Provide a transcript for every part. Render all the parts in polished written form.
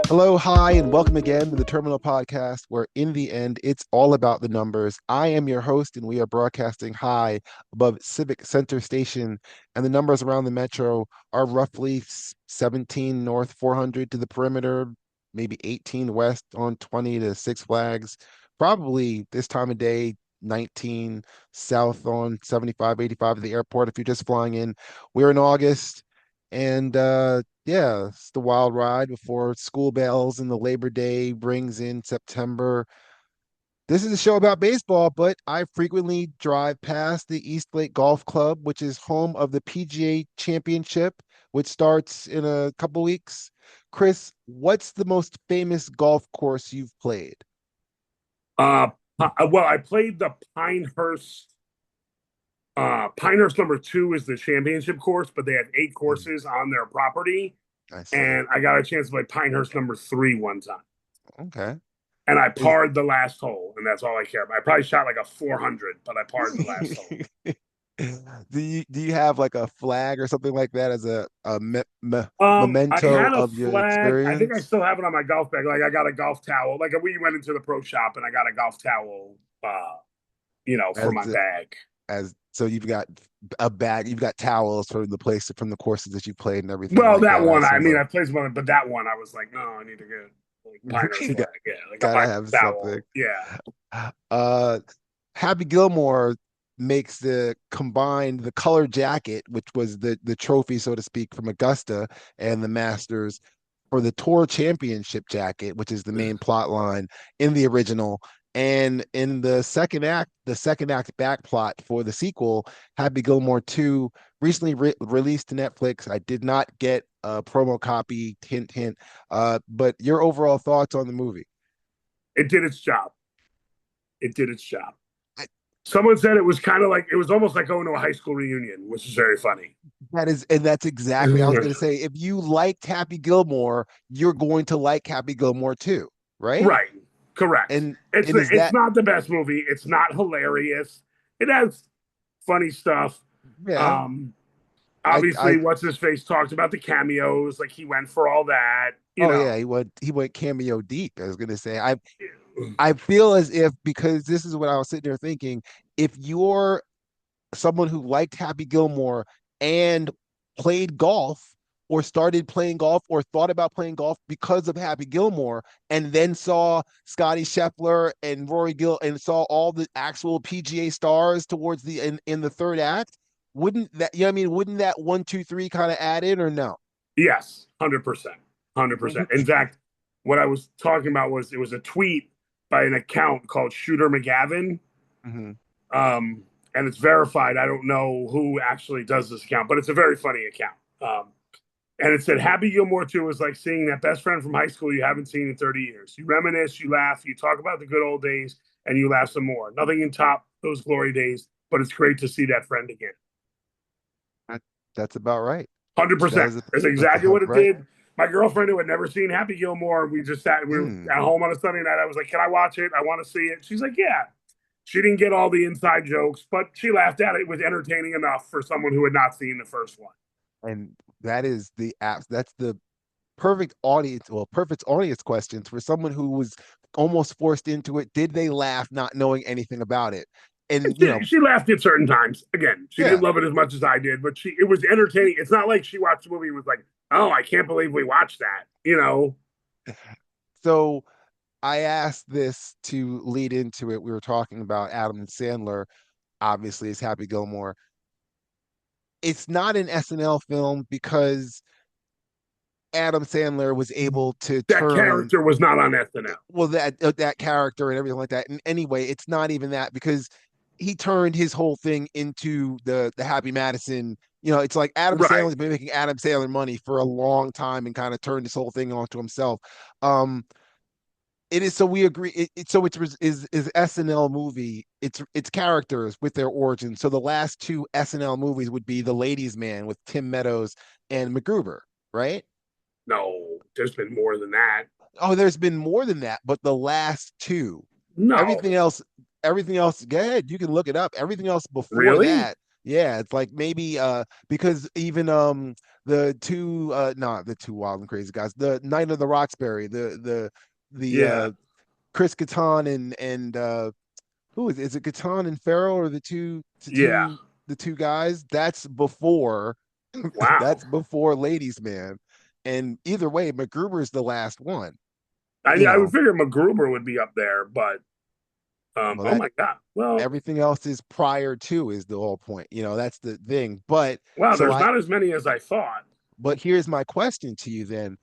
Hello, hi, and welcome again to the Terminal Podcast, where in the end, it's all about the numbers. I am your host, and we are broadcasting high above Civic Center Station, and the numbers around the metro are roughly 17 north, 400 to the perimeter, maybe 18 west on 20 to Six Flags, probably this time of day, 19 south on 75, 85 to the airport if you're just flying in. We're in August. And yeah, it's the wild ride before school bells and the Labor Day brings in September. This is a show about baseball, but I frequently drive past the East Lake Golf Club, which is home of the PGA Championship, which starts in a couple weeks. Chris, what's the most famous golf course you've played? Uh, well, I played the Pinehurst. Pinehurst number two is the championship course, but they have eight Mm, courses on their property, I see. and I got a chance to play Pinehurst number three one time, Okay. and I Is parred the last hole, and that's all I care about. I probably shot like a 400, but I parred the last hole. do you have like a flag or something like that as a I memento had a of your flag. I think I experience? still have it on my golf bag. Like I got a golf towel. Like we went into the pro shop, and I got a golf towel. For As my the, bag. as so you've got a bag, you've got towels from the courses that you played and everything Well, like that that. I one, I assume mean, like I played some other, but that one, I was like, no, I need to get like Pinehurst you flag. Yeah, like a gotta Pinehurst have something. towel. Yeah. Uh, Happy Gilmore makes the color jacket, which was the trophy, so to speak, from Augusta and the Masters for the Tour Championship jacket, which is the main plot line in the original. And in the second act back plot for the sequel, Happy Gilmore 2, recently released to Netflix. I did not get a promo copy, hint, hint. But your overall thoughts on the movie? It did its job. It did its job. I, Someone said it was kind of like, it was almost like going to a high school reunion, which is very funny. that's exactly, I was going to say, if you liked Happy Gilmore, you're going to like Happy Gilmore too, right? Right. Correct. And It's and is it's that not the best movie. It's not hilarious. It has funny stuff. yeah, Um, I Obviously, what's his face talked about the cameos, like he went for all that, oh yeah, he went cameo deep. I was going to say I feel as if, because this is what I was sitting there thinking, if you're someone who liked Happy Gilmore and played golf or started playing golf or thought about playing golf because of Happy Gilmore and then saw Scotty Scheffler and Rory Gill and saw all the actual PGA stars towards in the third act, wouldn't that, you know what I mean, wouldn't that one, two, three kind of add in or no? Yes, 100%. 100%. In fact, what I was talking about was it was a tweet by an account called Shooter McGavin. Mm-hmm. Um, and it's verified. I don't know who actually does this account, but it's a very funny account. And it said, Happy Gilmore 2 is like seeing that best friend from high school you haven't seen in 30 years. You reminisce, you laugh, you talk about the good old days, and you laugh some more. Nothing can top those glory days, but it's great to see that friend again. That, that's about right. That 100%. is That's that's exactly about what it right. did. My girlfriend who had never seen Happy Gilmore, we were Mm. at home on a Sunday night. I was like, "Can I watch it? I want to see it." She's like, "Yeah." She didn't get all the inside jokes, but she laughed at it. It was entertaining enough for someone who had not seen the first one. And that is the apps. That's the perfect audience questions for someone who was almost forced into it. Did they laugh not knowing anything about it? And She laughed at certain times. Again, she yeah. didn't love it as much as I did, but it was entertaining. It's not like she watched the movie and was like, "Oh, I can't believe we watched that." So I asked this to lead into it. We were talking about Adam Sandler, obviously, as Happy Gilmore. It's not an SNL film because Adam Sandler was able to That turn, character was not on SNL. well, that character and everything like that. And anyway, it's not even that, because he turned his whole thing into the Happy Madison. It's like Adam Right. Sandler's been making Adam Sandler money for a long time and kind of turned this whole thing onto himself. Um, it is, so we agree. So it's SNL movie. It's characters with their origins. So the last two SNL movies would be The Ladies Man with Tim Meadows and MacGruber, right? No, there's been more than that. Oh, there's been more than that, but the last two, No. everything else, everything else. Go ahead, you can look it up. Everything else before Really? that, Yeah, it's like maybe because even the two not the two wild and crazy guys, the Night of the Roxbury, the Yeah, Chris Kattan and who is it Kattan and Farrell or yeah. the two guys? That's before Wow. that's before Ladies Man. And either way, MacGruber's the last one, you I would know. figure MacGruber would be up there, but Well, oh that my God. Well, everything else is prior to is the whole point. That's the thing. But wow, so there's I not as many as I thought. but here's my question to you then.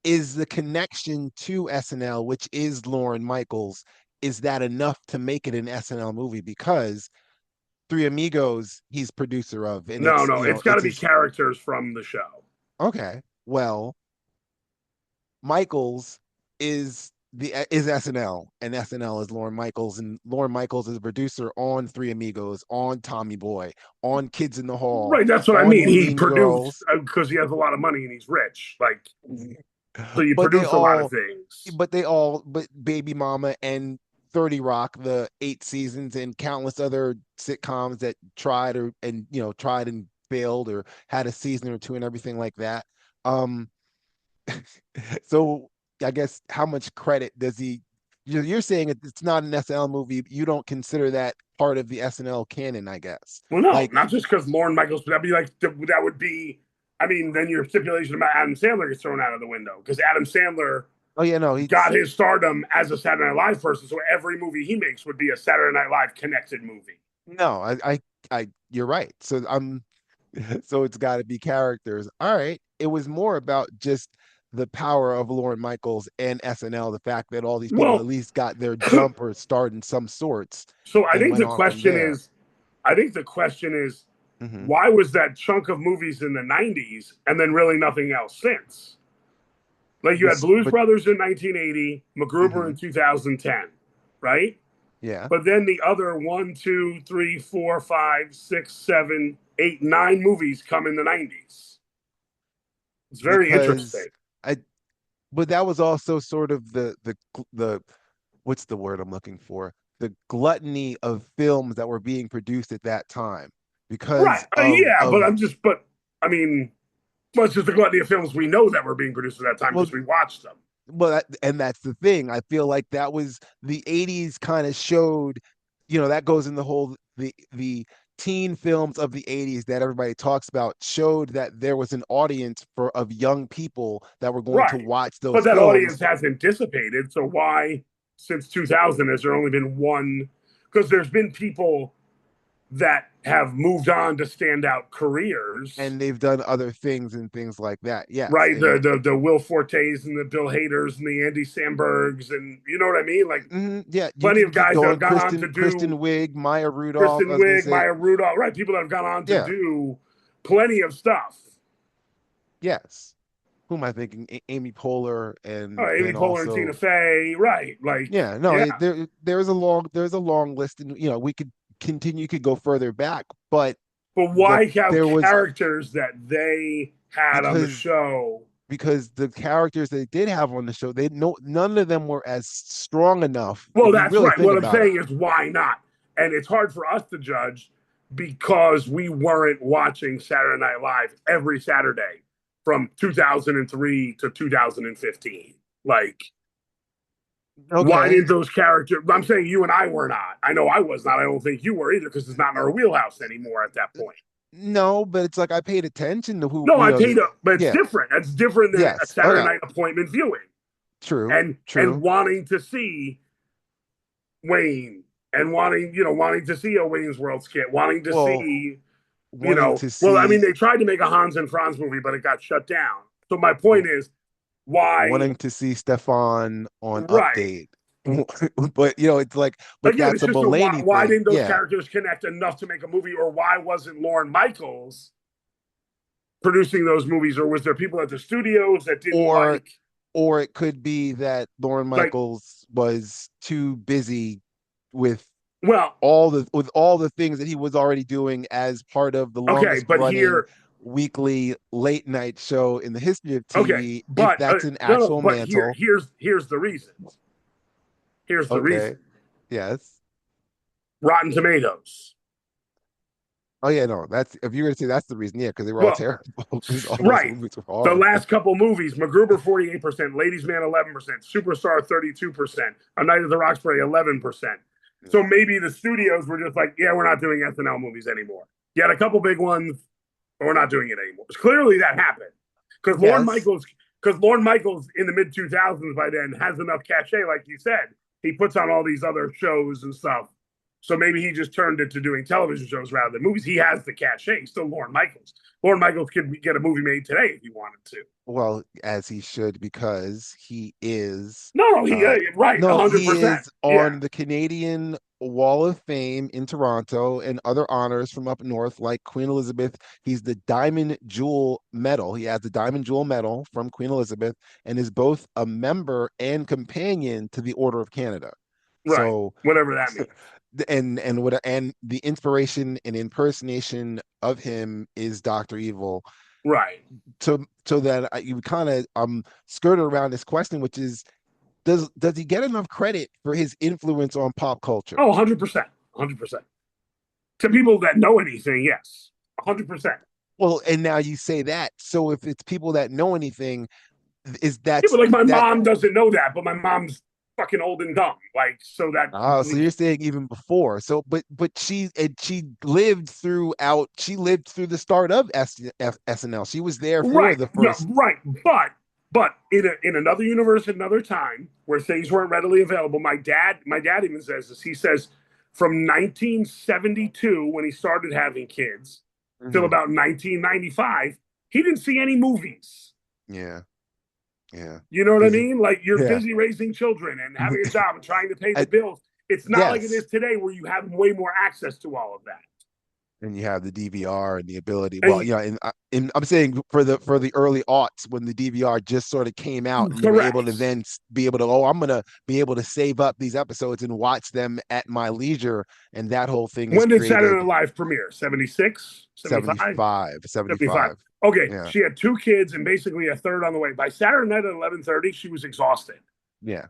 Is the connection to SNL, which is Lorne Michaels, is that enough to make it an SNL movie? Because Three Amigos, he's producer of, and No, it's no, it's got to it's be his characters from the show. okay. Well, Michaels is SNL, and SNL is Lorne Michaels, and Lorne Michaels is a producer on Three Amigos, on Tommy Boy, on Kids in the Hall, Right, that's what I on mean. He Mean produced Girls. because he has a lot of money and he's rich. Like, so you But they produce a lot of all things. but Baby Mama and 30 Rock, the 8 seasons, and countless other sitcoms that tried and failed or had a season or two and everything like that. Um, so I guess how much credit does he? You're saying it's not an SNL movie. You don't consider that part of the SNL canon, I guess. Well, no, Like, not just because Lorne Michaels, but that'd be like that would be. I mean, then your stipulation about Adam Sandler gets thrown out of the window because Adam Sandler oh yeah, no, got he's his stardom as a Saturday Night Live person, so every movie he makes would be a Saturday Night Live connected movie. no, you're right. So so it's got to be characters. All right. It was more about just the power of Lorne Michaels and SNL, the fact that all these people at Well, least got their jump or start in some sorts so I and think went the on from question there. is, I think the question is, Hmm. why was that chunk of movies in the '90s and then really nothing else since? Like you had This, Blues but Brothers in 1980, MacGruber hmm in 2010, right? yeah, But then the other one, two, three, four, five, six, seven, eight, nine movies come in the '90s. It's very because interesting. I, but that was also sort of the what's the word I'm looking for? The gluttony of films that were being produced at that time Right. because Yeah, but of I mean, well, it's just the gluttony of films we know that were being produced at that time well because we watched them. and that's the thing. I feel like that was the 80s kind of showed, that goes in the whole the teen films of the 80s that everybody talks about showed that there was an audience for of young people that were going to Right. watch But those that films. audience hasn't dissipated. So why, since 2000, has there only been one? Because there's been people that have moved on to standout careers, And they've done other things and things like that. Yes. right? And The Will Fortes and the Bill Haders and the Andy Sambergs, and you know what I mean? Like yeah, you plenty can of keep guys that have going. gone on to Kristen do Wiig, Maya Rudolph. I Kristen was gonna Wiig, say, Maya Rudolph, right? People that have gone on to yeah, do plenty of stuff. yes. Who am I thinking? Amy Poehler, and Amy then Poehler and Tina also Fey, right? Like, yeah, no, yeah. there's a long list, and we could continue, could go further back, but But the why have there was characters that they had on the because show? the characters they did have on the show, they no none of them were as strong enough Well, if you that's really right. think What I'm about it. saying is, why not? And it's hard for us to judge because we weren't watching Saturday Night Live every Saturday from 2003 to 2015. Like, why Okay, didn't those characters? I'm saying you and I were not. I know I was not. I don't think you were either because it's not in our wheelhouse anymore at that point. no, but it's like I paid attention to who No, I paid the up, but it's yeah, different. That's different than a yes, Saturday okay, night appointment viewing true, and true. wanting to see Wayne and wanting to see a Wayne's World skit, wanting to Well, see, wanting to well, I mean, see they tried to make a Hans and Franz movie, but it got shut down. So my point is, why? wanting to see Stefan on Right. Update. But it's like, but Again, that's it's a just Mulaney why thing. didn't those Yeah. characters connect enough to make a movie, or why wasn't Lorne Michaels producing those movies, or was there people at the studios that didn't Or like, or it could be that Lorne like, Michaels was too busy with well, all the things that he was already doing as part of the okay, longest but running here, weekly late night show in the history of okay, TV, if but that's an no, actual but mantle. here's the reason. Here's the reason. Okay. Yes. Rotten Tomatoes. Oh yeah, no, that's if you're gonna say that's the reason, yeah, because they were all Well, terrible. All those right. movies were The horrible. last couple movies, MacGruber 48%, Ladies Man 11%, Superstar 32%, A Night at the Roxbury 11%. So maybe the studios were just like, yeah, we're not doing SNL movies anymore. You had a couple big ones, but we're not doing it anymore. Clearly that happened because Yes, Lorne Michaels in the mid 2000s by then has enough cachet, like you said. He puts on all these other shows and stuff. So maybe he just turned it to doing television shows rather than movies. He has the cachet. He's still Lorne Michaels. Lorne Michaels could get a movie made today if he wanted to. well, as he should because he is No, he uh right, no, he 100%. is Yeah, on the Canadian Wall of Fame in Toronto and other honors from up north like Queen Elizabeth. He's the Diamond Jewel Medal. He has the Diamond Jewel Medal from Queen Elizabeth and is both a member and companion to the Order of Canada. right. So Whatever that means. and the inspiration and impersonation of him is Dr. Evil. Right. So that you kind of skirted around this question, which is does he get enough credit for his influence on pop culture? Oh, 100%. 100%. To people that know anything, yes. 100%. Well, and now you say that. So if it's people that know anything, is Yeah, but like my that mom doesn't know that, but my mom's fucking old and dumb. Like, so that oh, so you're saying even before. So but she lived through the start of SNL. She was there for right, the yeah, first. right. But in another universe, at another time where things weren't readily available, my dad even says this. He says from 1972 when he started having kids till Mhm. about 1995, he didn't see any movies. Yeah, yeah. You know what I Because mean? Like you're yeah. busy raising children and having a job and trying to pay the I, bills. It's not like it is yes. today where you have way more access to all of that. And you have the DVR and the ability. Well, And yeah, and I'm saying for the early aughts when the DVR just sort of came out and you were able to correct. then be able to, oh, I'm gonna be able to save up these episodes and watch them at my leisure, and that whole thing has When did Saturday created Night Live premiere? 76, 75, 75, 75. 75. Okay, Yeah, she had two kids and basically a third on the way. By Saturday night at 11:30, she was exhausted. yeah.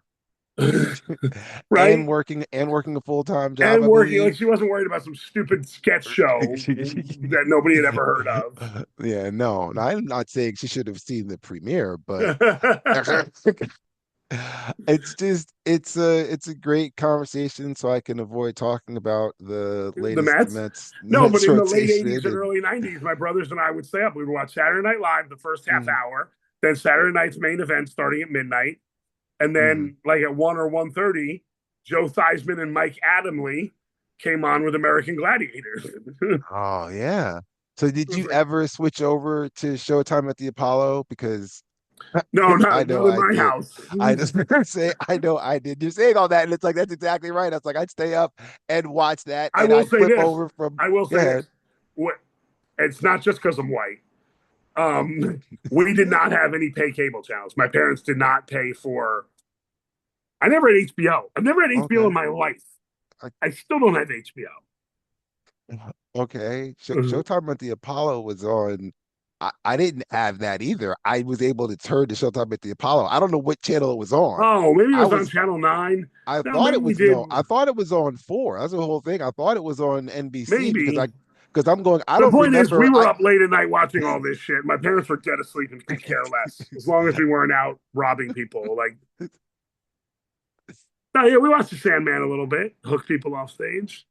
Right? And working a full-time job, And I working like believe. she wasn't worried about some stupid sketch show that nobody had ever heard of. Yeah, no, I'm not saying she should have seen the premiere, but The it's a great conversation, so I can avoid talking about the latest Mets. No, but Mets in the late rotation 80s and and early 90s, my brothers and I would stay up. We would watch Saturday Night Live the first half mm, hour, then Saturday night's main event starting at midnight, and mm. then like at 1 or 1:30, Joe Theismann and Mike Adamle came on with American Gladiators. Oh yeah. So It did was you like, ever switch over to Showtime at the Apollo? Because no, I not know in I my did. house. I just say I know I did. You're saying all that, and it's like that's exactly right. I was like, I'd stay up and watch that, I and will I'd say flip this. over from I will go say ahead. this. What it's not just because I'm white. We did not have any pay cable channels. My parents did not pay for. I never had HBO. I've never had HBO Okay. in my life. I, I still don't have HBO. okay. Mhm. Showtime at the Apollo was on. I didn't have that either. I was able to turn to Showtime at the Apollo. I don't know what channel it was on. Oh, maybe it I was on was Channel 9. I No, thought maybe it we was did. no, I thought it was on four. That's the whole thing. I thought it was on NBC Maybe. because I'm going, I The don't point is, remember. we were up late at night watching all this shit. My parents were dead asleep and could care less as long as we weren't out robbing people. Like, no, yeah, we watched The Sandman a little bit, hook people off stage.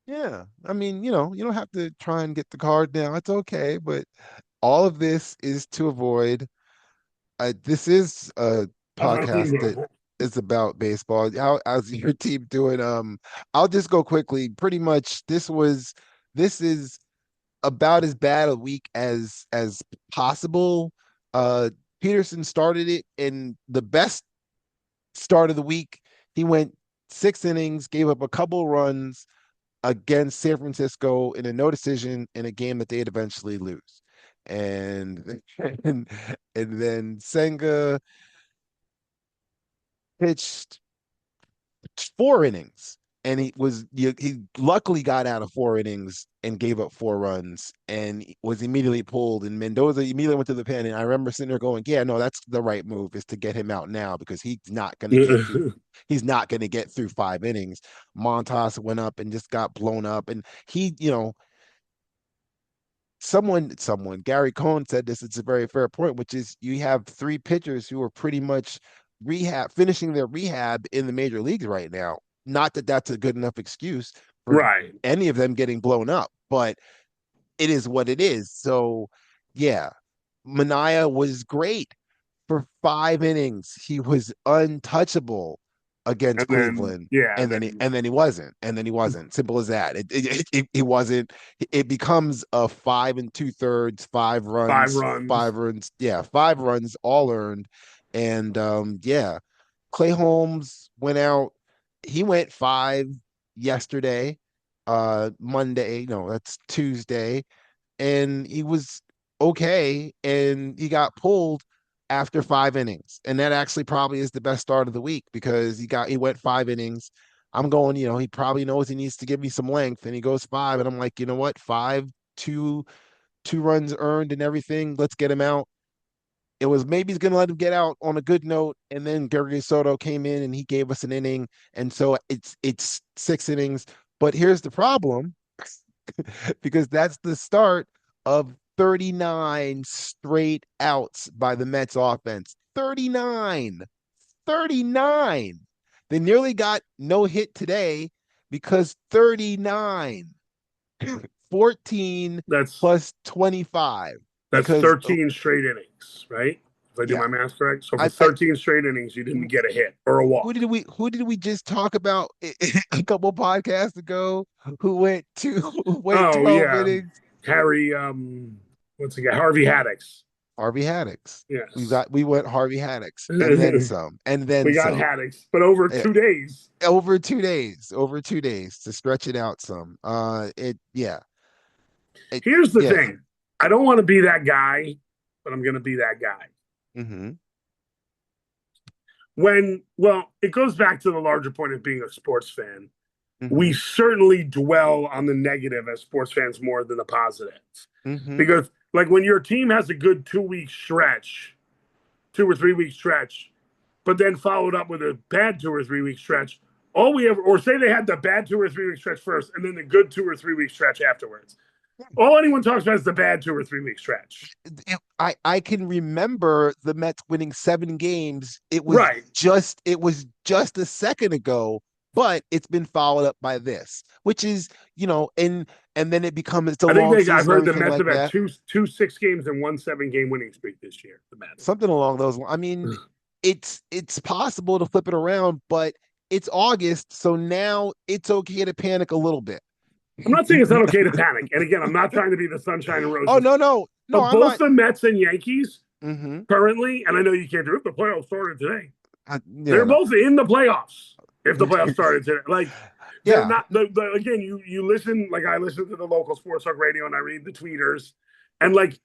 Yeah. I mean, you don't have to try and get the card now. It's okay, but all of this is to avoid this is a How's my team podcast that doing? is about baseball. How's your team doing? I'll just go quickly. Pretty much this is about as bad a week as possible. Uh Peterson started it in the best start of the week. He went 6 innings, gave up a couple runs against San Francisco in a no decision in a game that they'd eventually lose. And and, and then Senga pitched 4 innings and he luckily got out of 4 innings and gave up 4 runs and was immediately pulled and Mendoza immediately went to the pen and I remember sitting there going, yeah, no, that's the right move is to get him out now because he's not going to get through 5 innings. Montas went up and just got blown up and he Gary Cohn said this. It's a very fair point, which is you have three pitchers who are pretty much finishing their rehab in the major leagues right now. Not that that's a good enough excuse for Right. any of them getting blown up, but it is what it is. So, yeah, Mania was great for 5 innings. He was untouchable And against then, Cleveland. yeah, and And then he wasn't. And then he wasn't. Simple as that. It wasn't. It becomes a 5 2/3, five runs. 5 runs. Yeah, 5 runs all earned. And yeah, Clay Holmes went out. He went five yesterday, Monday. No, that's Tuesday, and he was okay, and he got pulled after 5 innings, and that actually probably is the best start of the week because he went 5 innings. I'm going, he probably knows he needs to give me some length, and he goes five, and I'm like, you know what, five, two runs earned and everything. Let's get him out. It was maybe he's going to let him get out on a good note, and then Gregory Soto came in and he gave us an inning, and so it's 6 innings. But here's the problem, because that's the start of 39 straight outs by the Mets offense. 39, 39. They nearly got no hit today because 39, 14 That's plus 25. that's Because, 13 straight innings, right? If I do yeah, my math correct. So for I 13 straight innings, you didn't get a hit or a walk. who did we just talk about a couple podcasts ago who went Oh 12 yeah, innings? Harry. What's the guy? Harvey Haddix. Harvey Haddix. Yes, We went Harvey Haddix and then we some, and then got some. Haddix, but over Eh, 2 days. over 2 days to stretch it out some. Here's the Yeah. thing: I don't want to be that guy, but I'm going to be that guy. Mm-hmm. It goes back to the larger point of being a sports fan. We Mm-hmm. certainly dwell on the negative as sports fans more than the positive. Mm-hmm. Because, like, when your team has a good 2 week stretch, 2 or 3 week stretch, but then followed up with a bad 2 or 3 week stretch, all we ever, or say they had the bad 2 or 3 week stretch first and then the good 2 or 3 week stretch afterwards. All anyone talks about is the bad 2 or 3 week stretch. I can remember the Mets winning 7 games. Right. It was just a second ago, but it's been followed up by this, which is, and then it's a I think long I've season, heard the everything Mets like have had that. two 6 games and one 7 game winning streak this year. The Mets. Something along those lines. I mean, it's possible to flip it around, but it's August, so now it's okay to panic a little bit. I'm not saying it's not okay to panic. And again, I'm not trying to be the sunshine and Oh, roses. no, no, no, But I'm both not. the Mets and Yankees Mm-hmm. currently, and I know you can't do it, the playoffs started today. Yeah, They're no. both in the playoffs if the playoffs started today. Like, they're Yeah. not, again, you listen, like I listen to the local sports talk radio and I read the tweeters. And like,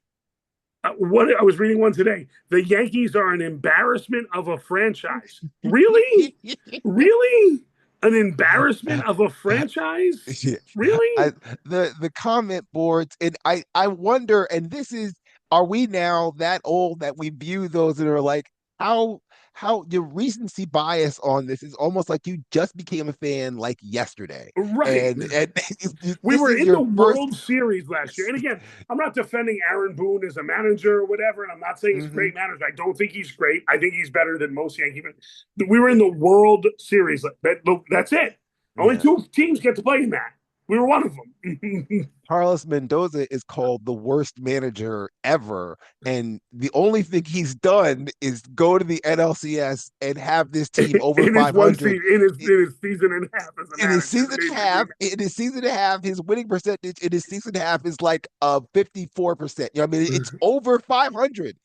what I was reading one today, the Yankees are an embarrassment of a franchise. Really? Really? An embarrassment of a franchise? Yeah. Really? I, the comment boards, and I wonder, and this is, are we now that old that we view those that are like, how how your recency bias on this is almost like you just became a fan like yesterday, Right. and We this were is in the your first. World Series last year. And again, I'm not defending Aaron Boone as a manager or whatever. And I'm not saying he's a Mhm. great manager. I don't think he's great. I think he's better than most Yankee fans. We were in the World Series. That's it. Only Yeah. two teams get to play in that. We were one of them. Carlos Mendoza is called the worst manager ever. And the only thing he's done is go to the NLCS and have this team over in his one 500. season, in his season and a half as a In his manager, season the major half, league. his winning percentage in his season half is like 54%. I mean, it's over 500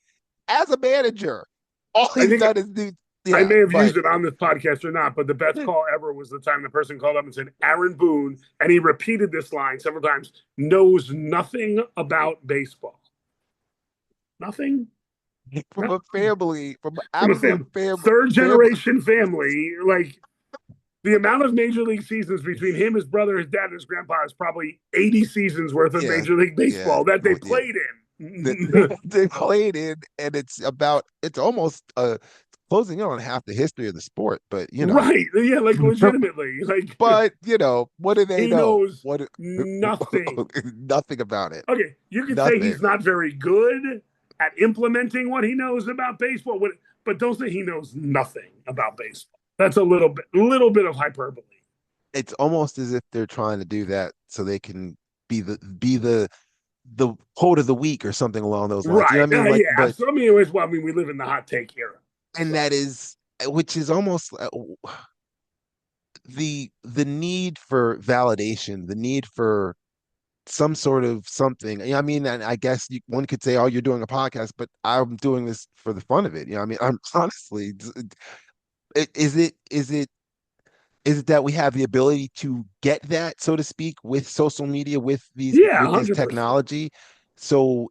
as a manager. All I he's think done is do, I yeah, may have but used it on this podcast or not, but the best call ever was the time the person called up and said, Aaron Boone, and he repeated this line several times, knows nothing about baseball. Nothing? from a family, from an From a absolute third family, generation family, like the amount of major league seasons between him, his brother, his dad, and his grandpa is probably 80 seasons worth of yeah, major league yeah, baseball that they well, yeah. played That in. they played in, and it's almost closing in on half the history of the sport, but Right. Yeah, like legitimately. Like but what do they he know? knows What nothing. nothing about it. Okay, you could say Nothing. he's not very good at implementing what he knows about baseball, but don't say he knows nothing about baseball. That's a little bit of hyperbole. It's almost as if they're trying to do that so they can be the quote of the week or something along those lines. You know Right. what I mean? Yeah, But absolutely. Anyways, well, I mean, we live in the hot take era. and So, that is which is almost the need for validation, the need for some sort of something. I mean, and I guess one could say, "Oh, you're doing a podcast," but I'm doing this for the fun of it. I mean, I'm honestly, is it that we have the ability to get that, so to speak, with social media, with these yeah, with this 100%. technology? So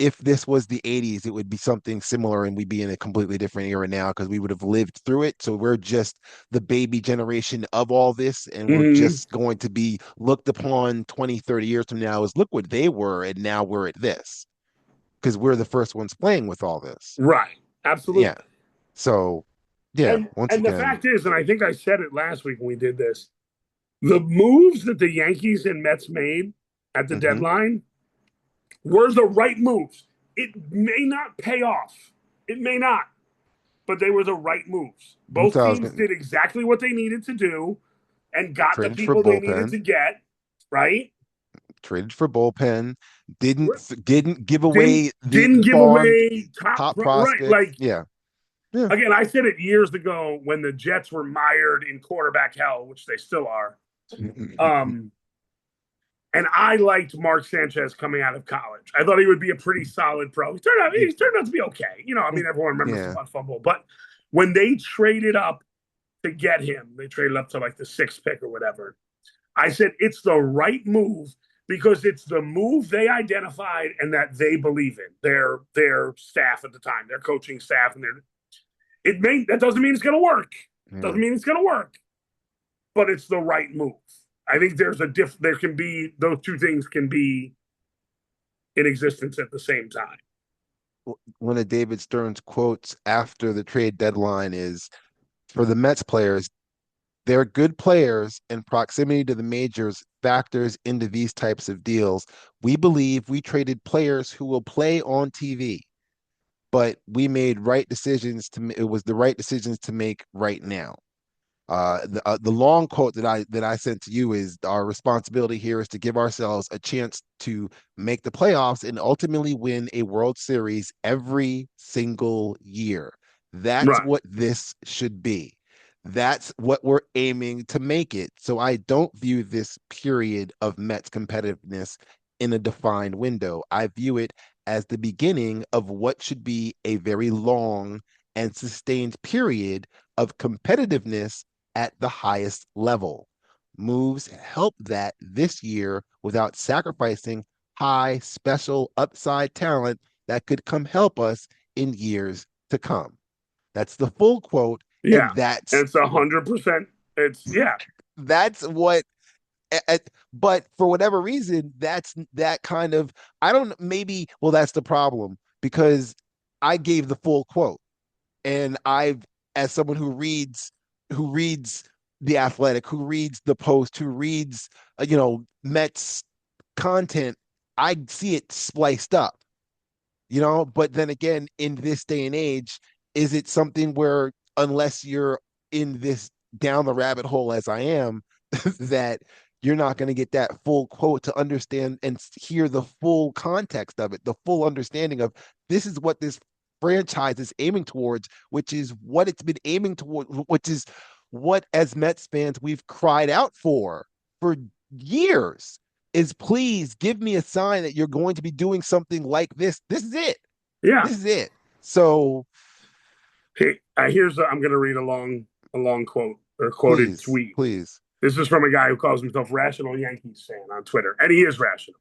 if this was the 80s, it would be something similar and we'd be in a completely different era now because we would have lived through it. So we're just the baby generation of all this, and we're Hmm. just going to be looked upon 20, 30 years from now as look what they were, and now we're at this because we're the first ones playing with all this. Right. Yeah. Absolutely. So yeah, once And the again, fact is, and I think I said it last week when we did this, the moves that the Yankees and Mets made at the hmm deadline were the right moves. It may not pay off. It may not, but they were the right moves. that's Both how I was teams going did exactly what they needed to do and got the traded for people they needed bullpen, to get, right? traded for bullpen, didn't give Didn't away the didn't give farm away top right. prospects. Like Yeah. Yeah. again, I said it years ago when the Jets were mired in quarterback hell, which they still are. Um, and I liked Mark Sanchez coming out of college. I thought he would be a pretty solid pro. He's turned out to be okay. I mean, everyone remembers the Yeah. butt fumble, but when they traded up to get him, they traded up to like the sixth pick or whatever. I said it's the right move because it's the move they identified and that they believe in. Their staff at the time, their coaching staff, and that doesn't mean it's going to work. Yeah. Doesn't mean it's going to work, but it's the right move. I think there can be those two things can be in existence at the same time. One of David Stern's quotes after the trade deadline is for the Mets players, they're good players and proximity to the majors factors into these types of deals. We believe we traded players who will play on TV, but we made right decisions it was the right decisions to make right now. The long quote that I sent to you is our responsibility here is to give ourselves a chance to make the playoffs and ultimately win a World Series every single year. That's Right. what this should be. That's what we're aiming to make it. So I don't view this period of Mets competitiveness in a defined window. I view it as the beginning of what should be a very long and sustained period of competitiveness at the highest level. Moves help that this year without sacrificing high special upside talent that could come help us in years to come. That's the full quote, Yeah. and that's It's 100%. It's yeah. that's what but for whatever reason that's that kind of I don't maybe well that's the problem because I gave the full quote and I've as someone who reads the Athletic, who reads the Post, who reads Mets content, I see it spliced up, but then again, in this day and age, is it something where unless you're in this down the rabbit hole as I am, that you're not going to get that full quote to understand and hear the full context of it, the full understanding of this is what this franchise is aiming towards, which is what it's been aiming toward, which is what as Mets fans we've cried out for years is please give me a sign that you're going to be doing something like this. This is it. Yeah. This is it. So Hey, I'm going to read a long quote or quoted please, tweet. please. This is from a guy who calls himself Rational Yankees fan on Twitter, and he is rational.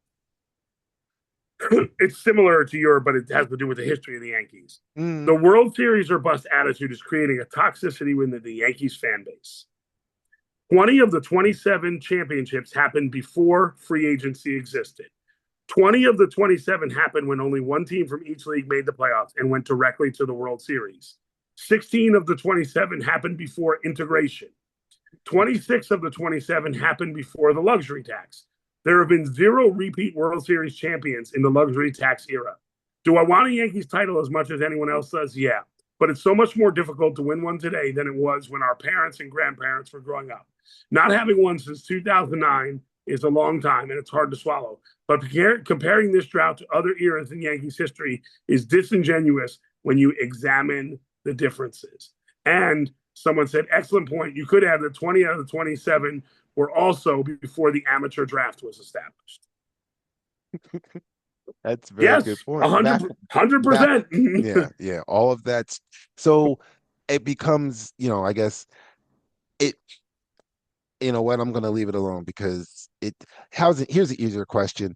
It's similar to your, but it has to do with the history of the Yankees. The Mm, World Series or bust attitude is creating a toxicity within the Yankees fan base. 20 of the 27 championships happened before free agency existed. 20 of the 27 happened when only one team from each league made the playoffs and went directly to the World Series. 16 of the 27 happened before integration. 26 of the 27 happened before the luxury tax. There have been 0 repeat World Series champions in the luxury tax era. Do I want a Yankees title as much as anyone else does? Yeah. But it's so much more difficult to win one today than it was when our parents and grandparents were growing up. Not having one since 2009 is a long time and it's hard to swallow. But comparing this drought to other eras in Yankees history is disingenuous when you examine the differences. And someone said, excellent point. You could have the 20 out of the 27 were also before the amateur draft was established. That's a very good Yes, point. 100%. Yeah, all of that. So it becomes, I guess it, what, I'm going to leave it alone because here's an easier question.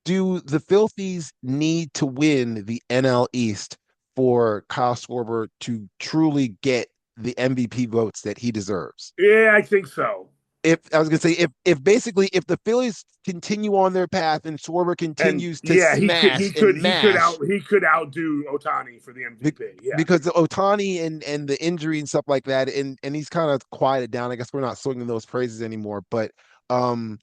Do the Filthies need to win the NL East for Kyle Schwarber to truly get the MVP votes that he deserves? Yeah, I think so. If I was gonna say, if basically if the Phillies continue on their path and Schwarber And continues to yeah, smash and mash, he could outdo Ohtani for the MVP. Yeah, because the Ohtani and the injury and stuff like that, and he's kind of quieted down. I guess we're not swinging those praises anymore, but um,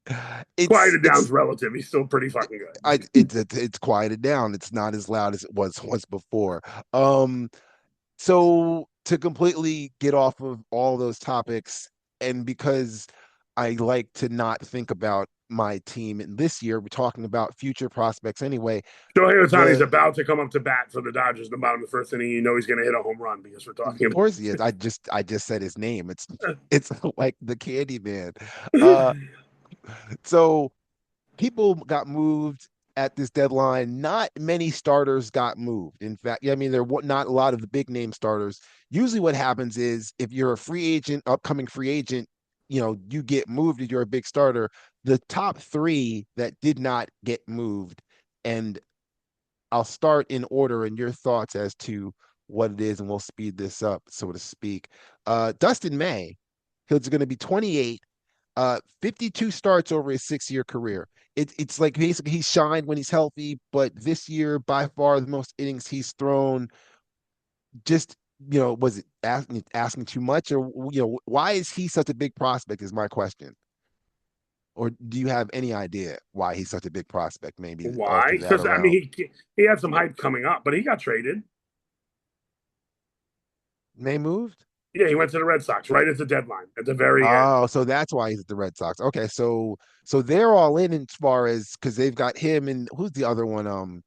quieted down's it's relative. He's still pretty fucking good. it's quieted down. It's not as loud as it was before. Um, so to completely get off of all those topics, and because I like to not think about my team, and this year we're talking about future prospects anyway. Shohei Ohtani's The about to come up to bat for the Dodgers in the bottom of the first inning. You know he's going to hit a home run because we're Of talking course he is. I just said his name. It's about. it's like the Candy Man. Uh, so people got moved at this deadline. Not many starters got moved. In fact, I mean, there were not a lot of the big name starters. Usually, what happens is if you're a free agent, upcoming free agent, you get moved if you're a big starter. The top three that did not get moved, and I'll start in order and your thoughts as to what it is, and we'll speed this up, so to speak. Dustin May, he's going to be 28, 52 starts over his 6-year career. It's like basically he shined when he's healthy, but this year, by far the most innings he's thrown. Just, was it asking too much, or why is he such a big prospect? Is my question. Or do you have any idea why he's such a big prospect? Maybe Why? alter that Because I around. mean, he had some hype coming up, but he got traded. May moved. Yeah, he went to the Red Sox right at the deadline, at the very end. Oh, so that's why he's at the Red Sox. Okay, so they're all in as far as because they've got him and who's the other one?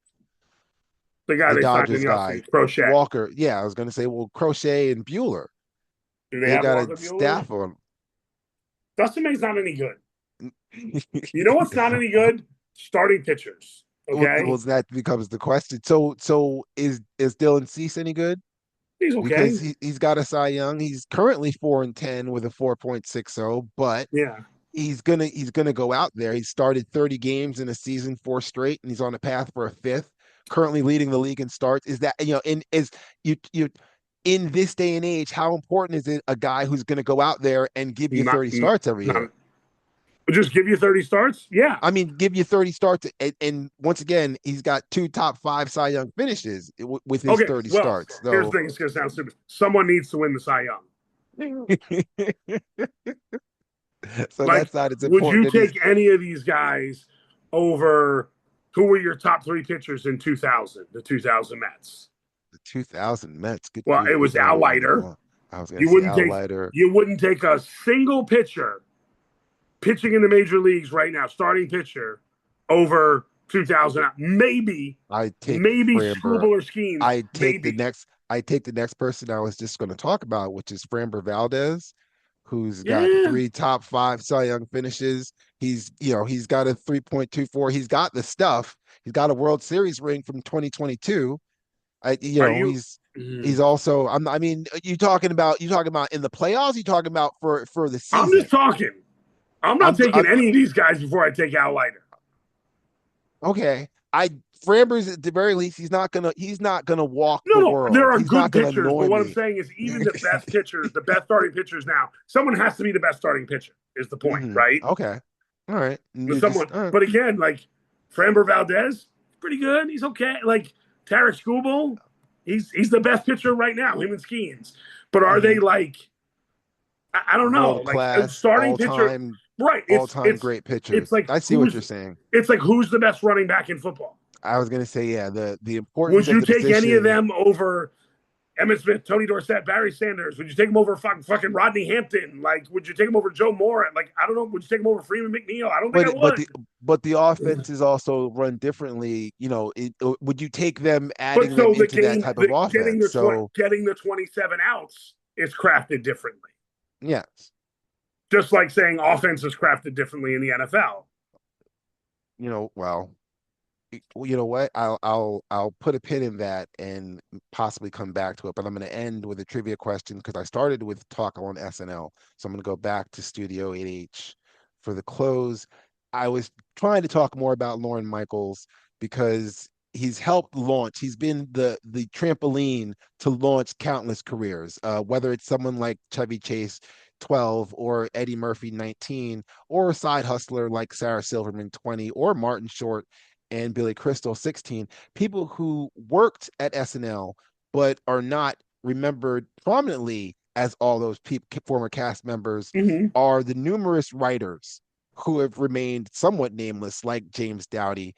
The guy The they signed in Dodgers the guy, offseason, Crochet. Walker. Yeah, I was gonna say, well, Crochet and Bueller. Do they They have got a Walker Bueller? staff on. Dustin May's not any good. You know what's not any good? Starting pitchers. Well, Okay, that becomes the question. So is Dylan Cease any good? he's Because okay. he's got a Cy Young. He's currently 4-10 with a 4.60, but Yeah. he's gonna go out there. He started 30 games in a season, 4 straight, and he's on a path for a fifth. Currently leading the league in starts. Is that in is you in this day and age? How important is it a guy who's going to go out there and give you Not 30 starts every not year? just give you 30 starts. Yeah. I mean, give you 30 starts, and once again, he's got 2 top 5 Cy Young finishes with his Okay. 30 Well, starts. here's So the thing. It's gonna sound stupid. Someone needs to win the Cy Young. so Like, that's not as would important you that he's take any of these guys over who were your top three pitchers in 2000, the 2000 Mets? the 2000 Mets. Good Well, it grief, was there's only Al one. Leiter. I was gonna You say wouldn't Al take Leiter. you wouldn't take a single pitcher pitching in the major leagues right now, starting pitcher over 2000. I take Maybe Framber. Struble or Skeens, maybe. I take the next person I was just going to talk about, which is Framber Valdez, who's got Yeah. 3 top 5 Cy Young finishes. He's got a 3.24. He's got the stuff. He's got a World Series ring from 2022. I you Are know you? he's also I mean you talking about in the playoffs. You talking about for the I'm season. just talking. I'm not taking I'm any of these guys before I take Al Leiter. okay. I Framber's at the very least he's not gonna walk No, the no, there world. are He's not good gonna pitchers, annoy but what I'm me. saying is, even the best pitchers, the best starting pitchers now, someone has to be the best starting pitcher. Is the point, right? Okay. All right. And you Someone, just all right. but again, like Framber Valdez, pretty good. He's okay. Like Tarek Skubal, He's the best pitcher right now, him and Skeens. But are they Hmm. like I don't know, World like a class, starting pitcher, right? all time great It's pitchers. like I see what you're who's saying. it's like who's the best running back in football? I was gonna say, yeah, the importance Would of you the take any of position. them over Emmett Smith, Tony Dorsett, Barry Sanders? Would you take him over fucking Rodney Hampton? Like, would you take him over Joe Moore? Like, I don't know. Would you take him over Freeman McNeil? I don't think I But but would. the but the offense is also run differently. Would you take them, But adding them so the into that game, type of offense? So getting the 27 outs is crafted differently. yes, Just like saying offense is crafted differently in the NFL. well, you know what? I'll put a pin in that and possibly come back to it. But I'm going to end with a trivia question because I started with talk on SNL, so I'm going to go back to Studio 8H for the close. I was trying to talk more about Lorne Michaels because he's helped launch. He's been the trampoline to launch countless careers. Whether it's someone like Chevy Chase, 12, or Eddie Murphy, 19, or a side hustler like Sarah Silverman, 20, or Martin Short and Billy Crystal, 16, people who worked at SNL but are not remembered prominently as all those former cast members Mm-hmm. are the numerous writers who have remained somewhat nameless, like James Dowdy,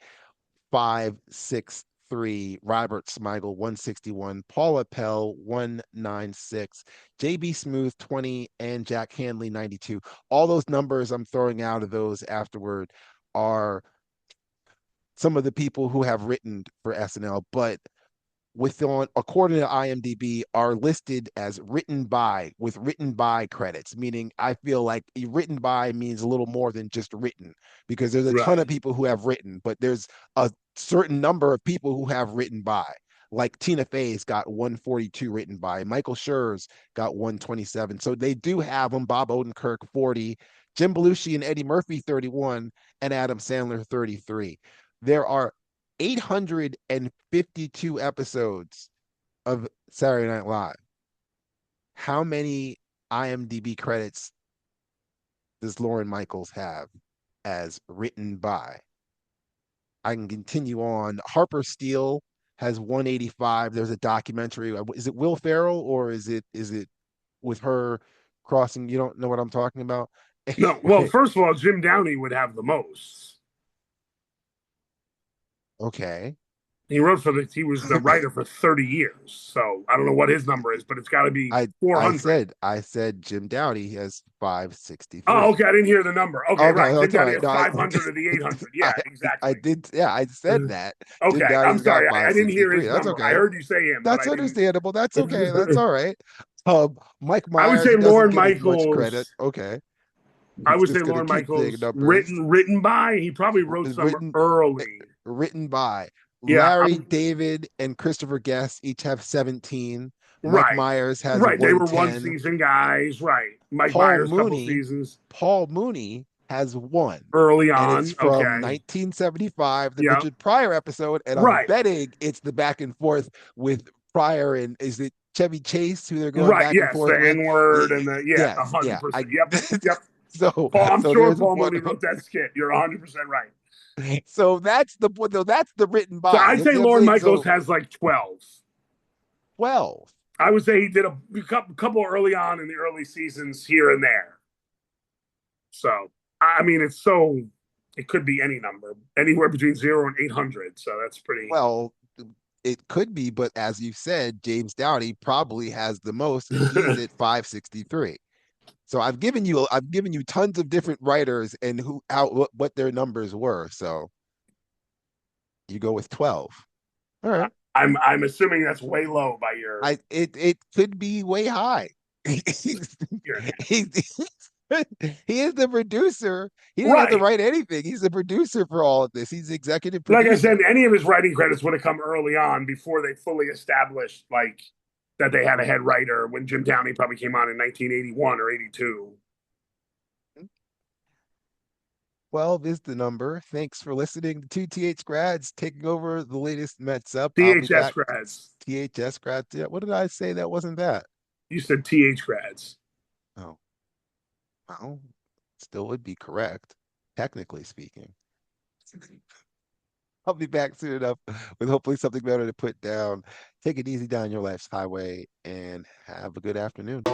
563, Robert Smigel, 161, Paula Pell, 196, JB Smooth, 20, and Jack Hanley, 92. All those numbers I'm throwing out of those afterward are some of the people who have written for SNL, but according to IMDb, are listed as written by with written by credits, meaning I feel like written by means a little more than just written because there's a ton of Right. people who have written, but there's a certain number of people who have written by. Like Tina Fey's got 142 written by, Michael Schur's got 127. So they do have them. Bob Odenkirk 40, Jim Belushi and Eddie Murphy 31, and Adam Sandler 33. There are 852 episodes of Saturday Night Live. How many IMDb credits does Lorne Michaels have as written by? I can continue on. Harper Steele has 185. There's a documentary. Is it Will Ferrell or is it with her crossing? You don't know what I'm talking about? No, well, first of all, Jim Downey would have the most. Okay. He was the writer for 30 years. So I don't know what his number is, but it's got to be I I 400. said I said Jim Dowdy has Oh, 563. okay. I didn't hear the number. Okay, Okay, right. Jim that's all Downey right. has No, 500 of the 800. I, Yeah, I exactly. did. Yeah, I said that. Jim Okay. I'm Dowdy's got sorry. I didn't hear 563. his That's number. I okay. heard you say him, but That's I didn't. understandable. That's okay. That's all right. Mike I would Myers, say he doesn't Lorne get as much credit. Michaels. Okay, I he's would say just gonna Lorne keep saying Michaels numbers. written by. He probably wrote some Written, early. written by Yeah. Larry David and Christopher Guest each have 17. Mike Right. Myers has Right. They were one 110. season guys. Right. Mike Paul Myers, couple Mooney, seasons Paul Mooney has one, early and it's on. from Okay. 1975, the Yeah. Richard Pryor episode, and I'm Right. betting it's the back and forth with Pryor and is it Chevy Chase who they're going Right. back and Yes. The forth with? N word and the, yeah, Yes, yeah, 100%. I Yep. Yep. so Paul, I'm so sure there's Paul one. Mooney wrote that skit. You're 100% right. So that's the point though. That's the written So by. I'd You say see what I'm Lorne saying? Michaels So has like 12. 12. I would say he did a couple early on in the early seasons here and there. So, I mean, it could be any number, anywhere between 0 and 800. So that's pretty. Well, it could be, but as you said, James Downey probably has the most, and he's at 563. So I've given you tons of different writers and who out what their numbers were. So you go with 12. All right. I'm assuming that's way low by your It could be way high. he's, your he's, he is the producer. He didn't have to right. write anything. He's the producer for all of this. He's the executive Like I said, producer. any of his writing credits would have come early on before they fully established like that they had a head writer when Jim Downey probably came on in 1981 or 82. 12 is the number. Thanks for listening to 2TH grads taking over the latest Mets up. I'll be THS back. grads. THS grads. Yeah, what did I say? That wasn't that. You said TH grads. Oh, well, still would be correct, technically speaking. I'll be back soon enough with hopefully something better to put down. Take it easy down your life's highway and have a good afternoon.